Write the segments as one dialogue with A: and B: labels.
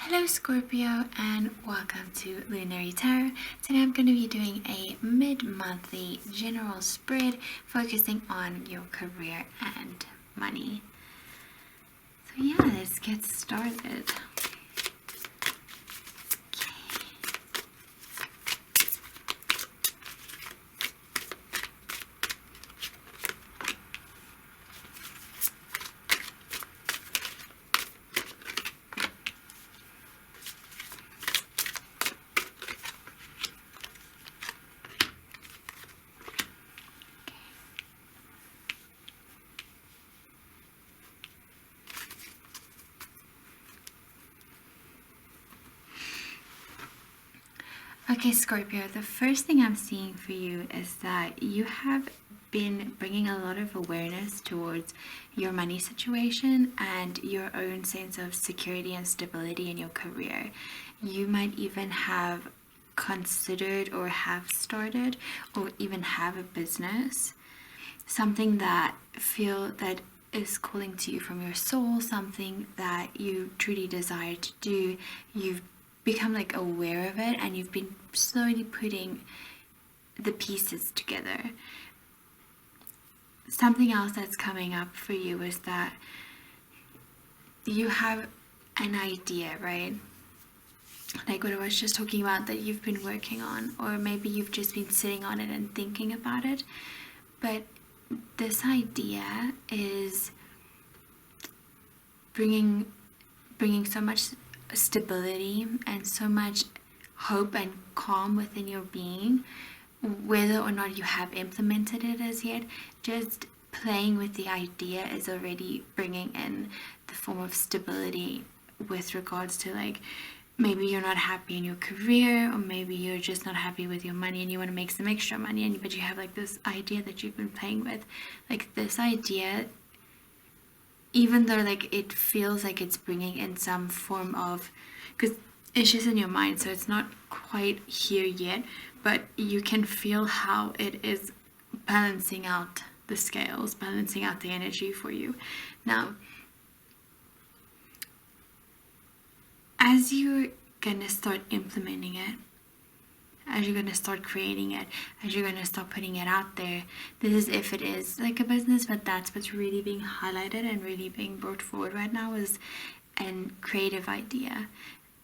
A: Hello Scorpio and welcome to Lunar Tarot. Today I'm going to be doing a mid-monthly general spread focusing on your career and money. So yeah, let's get started. Okay, Scorpio, the first thing I'm seeing for you is that you have been bringing a lot of awareness towards your money situation and your own sense of security and stability in your career. You might even have considered or have started or even have a business, something that is calling to you from your soul, something that you truly desire to do. You've become aware of it and you've been slowly putting the pieces together. Something else that's coming up for you is that you have an idea, right? Like what I was just talking about, that you've been working on, or maybe you've just been sitting on it and thinking about it. But this idea is bringing so much stability and so much hope and calm within your being. Whether or not you have implemented it as yet, just playing with the idea is already bringing in the form of stability with regards to maybe you're not happy in your career, or maybe you're just not happy with your money and you want to make some extra money, but you have this idea that you've been playing with. This idea, even though it feels like it's bringing in some form of, because it's just in your mind, so it's not quite here yet, but you can feel how it is balancing out the scales, balancing out the energy for you. Now, as you're gonna start implementing it, as you're going to start creating it, as you're going to start putting it out there, this is if it is a business, but that's what's really being highlighted and really being brought forward right now, is a creative idea.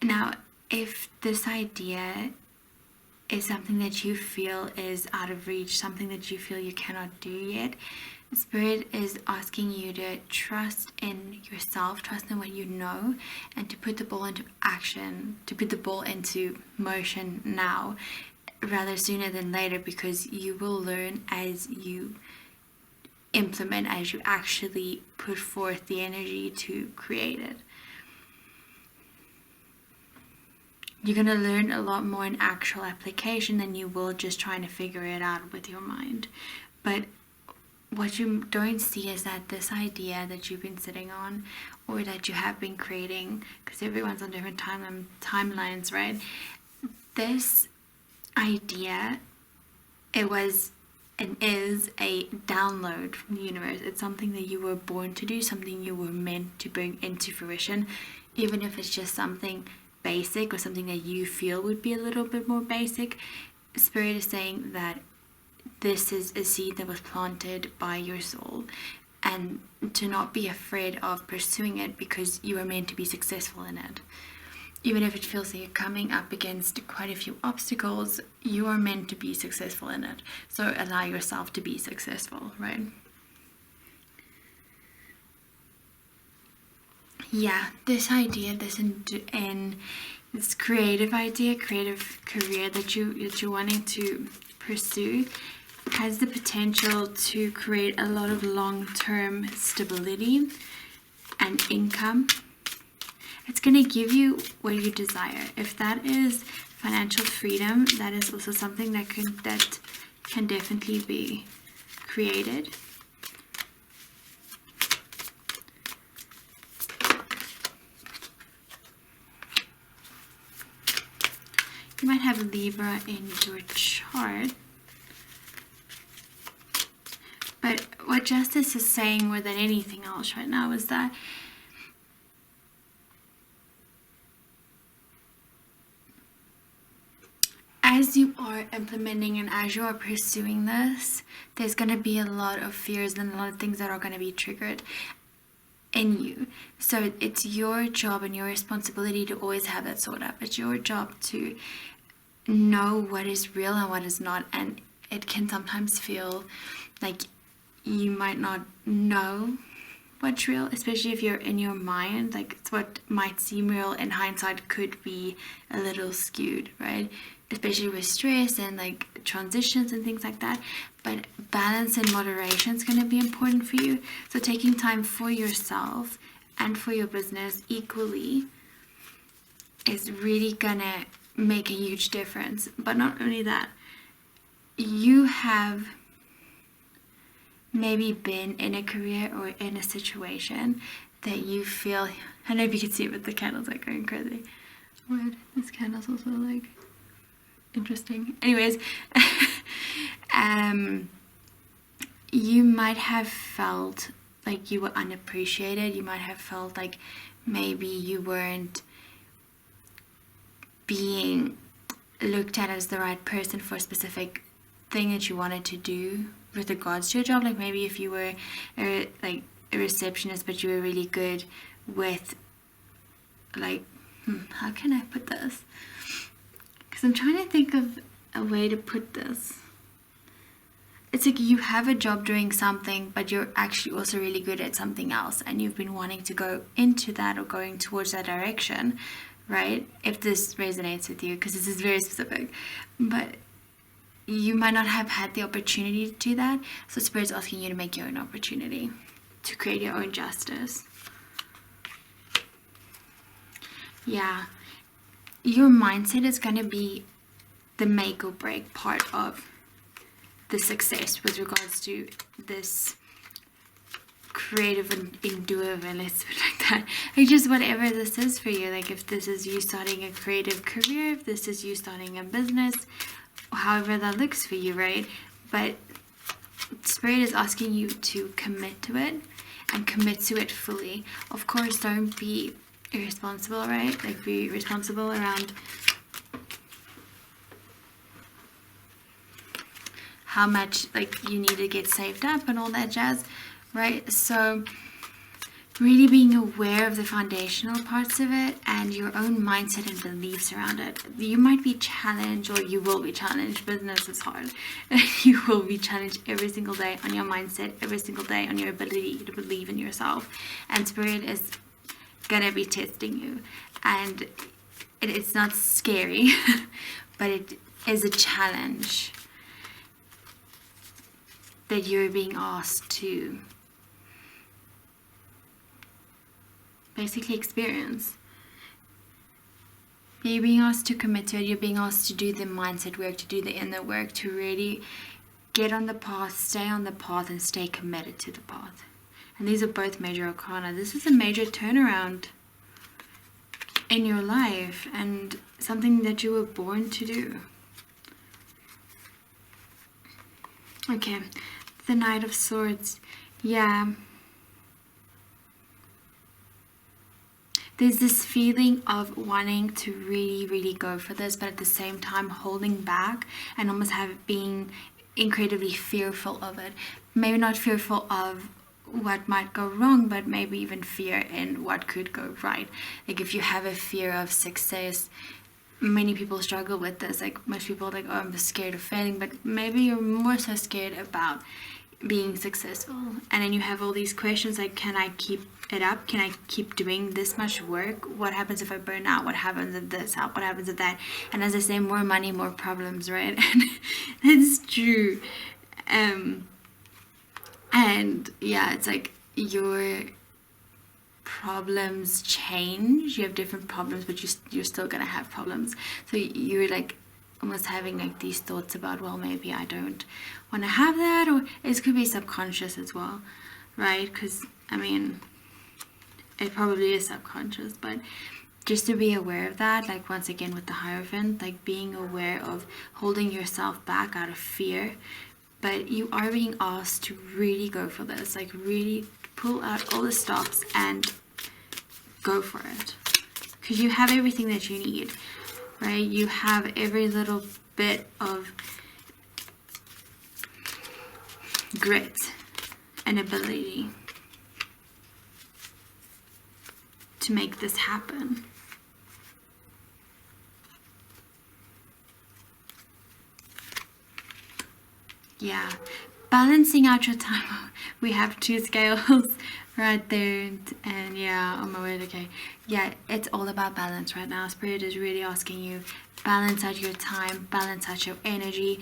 A: Now, if this idea is something that you feel is out of reach, something that you feel you cannot do yet, Spirit is asking you to trust in yourself, trust in what you know, and to put the ball into action, to put the ball into motion now, rather sooner than later, because you will learn as you implement, as you actually put forth the energy to create it. You're going to learn a lot more in actual application than you will just trying to figure it out with your mind. But what you don't see is that this idea that you've been sitting on, or that you have been creating, because everyone's on different timelines, right? This idea, it was and is a download from the universe. It's something that you were born to do, something you were meant to bring into fruition, even if it's just something basic or something that you feel would be a little bit more basic. Spirit is saying that this is a seed that was planted by your soul, and to not be afraid of pursuing it, because you are meant to be successful in it. Even if it feels like you're coming up against quite a few obstacles, you are meant to be successful in it. So allow yourself to be successful, right? Yeah, this idea, this creative idea, creative career that you're wanting to pursue, has the potential to create a lot of long-term stability and income. It's going to give you what you desire. If that is financial freedom, that is also something that can definitely be created. You might have Libra in your chart. But what Justice is saying more than anything else right now is that as you are implementing and as you are pursuing this, there's going to be a lot of fears and a lot of things that are going to be triggered in you. So it's your job and your responsibility to always have that sort out. It's your job to know what is real and what is not. And it can sometimes feel like you might not know what's real, especially if you're in your mind. Like, it's what might seem real in hindsight could be a little skewed, right? Especially with stress and like transitions and things like that. But balance and moderation is going to be important for you. So taking time for yourself and for your business equally is really going to make a huge difference. But not only that, you have maybe been in a career or in a situation that you feel, I don't know if you can see it, but the candles are going crazy. Weird. This candle's also like interesting. Anyways, you might have felt like you were unappreciated. You might have felt like maybe you weren't being looked at as the right person for a specific thing that you wanted to do with regards to your job. Like maybe if you were a receptionist, but you were really good with like, how can I put this? Because I'm trying to think of a way to put this. It's like you have a job doing something, but you're actually also really good at something else, and you've been wanting to go into that or going towards that direction, right? If this resonates with you, because this is very specific, but you might not have had the opportunity to do that. So Spirit's asking you to make your own opportunity, to create your own justice. Yeah. Your mindset is going to be the make or break part of the success with regards to this creative endeavor, let's put it like that. Like just whatever this is for you. Like if this is you starting a creative career, if this is you starting a business, however that looks for you, right? But Spirit is asking you to commit to it and commit to it fully. Of course, don't be irresponsible, right? Like be responsible around how much like you need to get saved up and all that jazz, right? So really being aware of the foundational parts of it and your own mindset and beliefs around it. You might be challenged, or you will be challenged. Business is hard. You will be challenged every single day on your mindset, every single day on your ability to believe in yourself. And Spirit is gonna be testing you. And it's not scary, but it is a challenge that you're being asked to basically experience. You're being asked to commit to it. You're being asked to do the mindset work, to do the inner work, to really get on the path, stay on the path, and stay committed to the path. And these are both major arcana. This is a major turnaround in your life and something that you were born to do. Okay, the Knight of Swords. Yeah. There's this feeling of wanting to really, really go for this, but at the same time holding back and almost being incredibly fearful of it. Maybe not fearful of what might go wrong, but maybe even fear in what could go right. Like if you have a fear of success, many people struggle with this. Like most people are like, oh, I'm scared of failing, but maybe you're more so scared about being successful. And then you have all these questions like, can I keep it up? Can I keep doing this much work? What happens if I burn out? What happens if this? What happens if that? And as I say, more money, more problems, right? And it's true. And yeah, it's like your problems change. You have different problems, but you're still gonna have problems. So you're like almost having like these thoughts about, well, maybe I don't want to have that, or it could be subconscious as well, right? Because I mean, it probably is subconscious, but just to be aware of that, like once again with the Hierophant, like being aware of holding yourself back out of fear, but you are being asked to really go for this, like really pull out all the stops and go for it, because you have everything that you need, right? You have every little bit of grit and ability to make this happen. Yeah, balancing out your time. We have 2 scales right there, and yeah, on my way. Okay, yeah, it's all about balance right now. Spirit is really asking you, balance out your time, balance out your energy.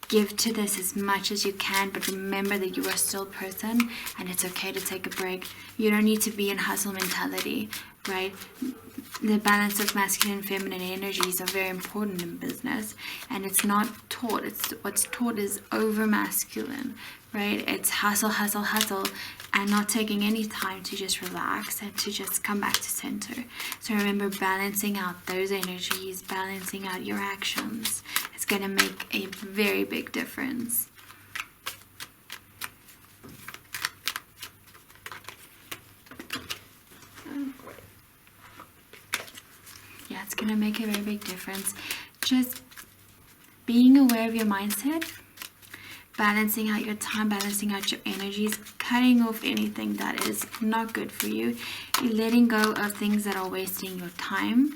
A: Give to this as much as you can, but remember that you are still a person, and it's okay to take a break. You don't need to be in hustle mentality, right? The balance of masculine and feminine energies are very important in business, and it's not taught. It's what's taught is over masculine, right? It's hustle, hustle, hustle, and not taking any time to just relax and to just come back to center. So remember, balancing out those energies, balancing out your actions, it's going to make a very big difference. Yeah, it's going to make a very big difference. Just being aware of your mindset, balancing out your time, balancing out your energies, cutting off anything that is not good for you, letting go of things that are wasting your time.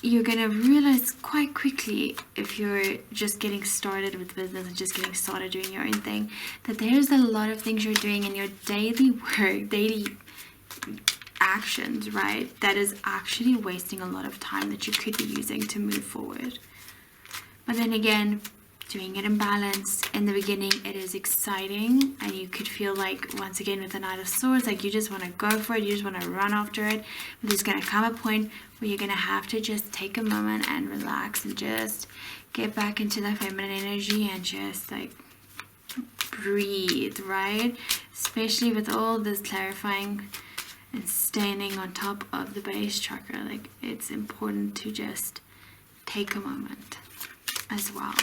A: You're going to realize quite quickly, if you're just getting started with business and just getting started doing your own thing, that there's a lot of things you're doing in your daily work, daily actions, right, that is actually wasting a lot of time that you could be using to move forward. But then again, doing it in balance, in the beginning it is exciting, and you could feel like, once again with the Knight of Swords, like you just want to go for it, you just want to run after it. But there's going to come a point where you're going to have to just take a moment and relax and just get back into that feminine energy and just like breathe, right? Especially with all this clarifying and standing on top of the base chakra, like it's important to just take a moment as well.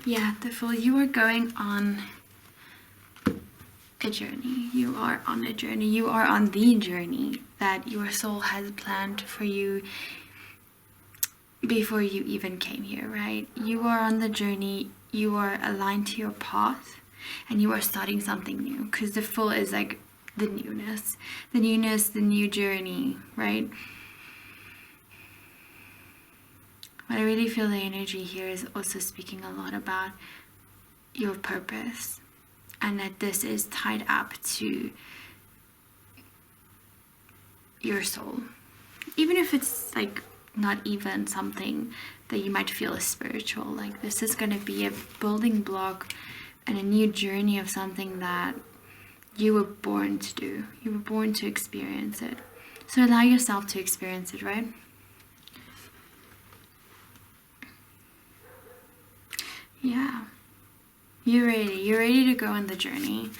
A: Yeah, the Fool, you are going on a journey. You are on a journey. You are on the journey that your soul has planned for you before you even came here, right? You are on the journey. You are aligned to your path, and you are starting something new, because the Fool is like the newness, the new journey, right? But I really feel the energy here is also speaking a lot about your purpose, and that this is tied up to your soul. Even if it's like not even something that you might feel is spiritual, like this is going to be a building block and a new journey of something that you were born to do. You were born to experience it. So allow yourself to experience it, right? Yeah, you're ready. You're ready to go on the journey.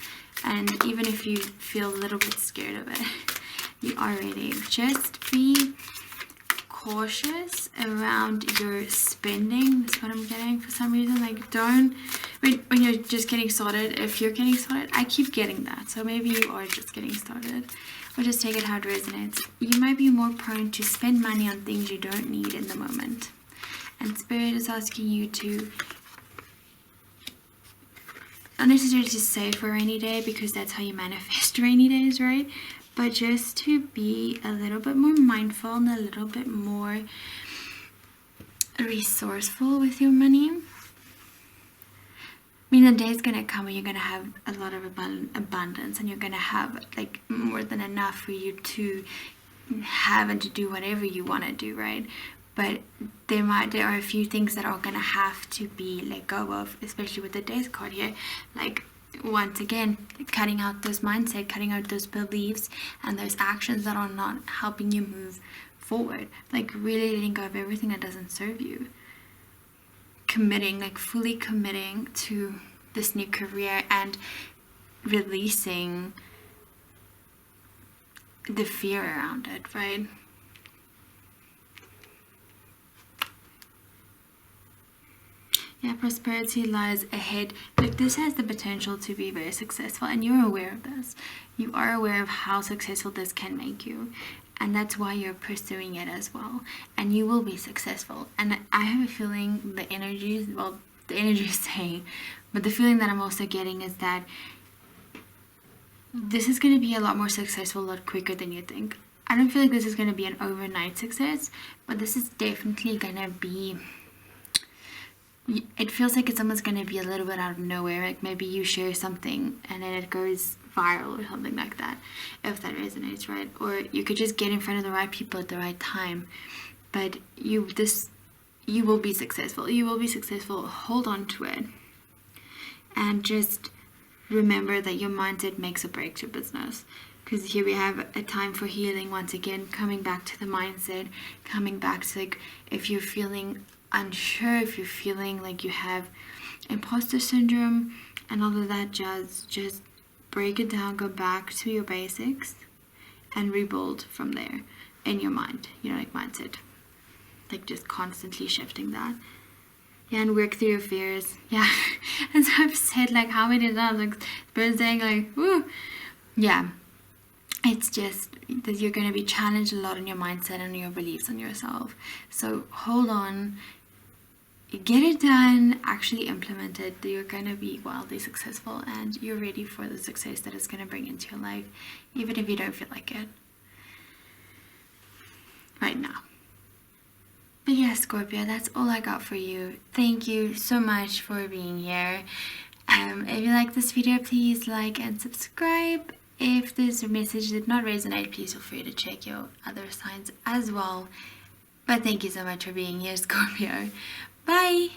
A: And even if you feel a little bit scared of it, you are ready. Just be cautious around your spending. That's what I'm getting for some reason. Like, don't, when you're just getting started, if you're getting started, I keep getting that. So maybe you are just getting started. Or just take it how it resonates. You might be more prone to spend money on things you don't need in the moment. And Spirit is asking you to not necessarily to save for a rainy day, because that's how you manifest rainy days, right? But just to be a little bit more mindful and a little bit more resourceful with your money. I mean, the day's gonna come when you're gonna have a lot of abundance, and you're gonna have like more than enough for you to have and to do whatever you want to do, right? But there are a few things that are gonna have to be let go of, especially with the Death card here. Like, once again, cutting out those mindset, cutting out those beliefs and those actions that are not helping you move forward. Like, really letting go of everything that doesn't serve you. Committing, like fully committing to this new career and releasing the fear around it, right? Yeah, prosperity lies ahead. Like, this has the potential to be very successful, and you're aware of this. You are aware of how successful this can make you, and that's why you're pursuing it as well. And you will be successful. And I have a feeling the energy is saying, but the feeling that I'm also getting is that this is going to be a lot more successful a lot quicker than you think. I don't feel like this is going to be an overnight success, but this is definitely going to be, it feels like it's almost going to be a little bit out of nowhere. Like, maybe you share something and then it goes viral or something like that, if that resonates, right? Or you could just get in front of the right people at the right time. But you will be successful. You will be successful. Hold on to it. And just remember that your mindset makes or breaks your business. Because here we have a time for healing once again, coming back to the mindset, coming back to, like, if you're feeling unsure, if you're feeling like you have imposter syndrome and all of that jazz, just break it down, go back to your basics and rebuild from there in your mind, like mindset. Like, just constantly shifting that. Yeah, and work through your fears. Yeah, as I've said, like, how many times, like, been saying, like, woo. Yeah, it's just that you're going to be challenged a lot in your mindset and your beliefs on yourself. So hold on, get it done, actually implement it. You're going to be wildly successful, and you're ready for the success that it's going to bring into your life, even if you don't feel like it right now. But yeah, Scorpio, that's all I got for you. Thank you so much for being here. If you like this video, please like and subscribe. If this message did not resonate, please feel free to check your other signs as well. But thank you so much for being here, Scorpio. Bye!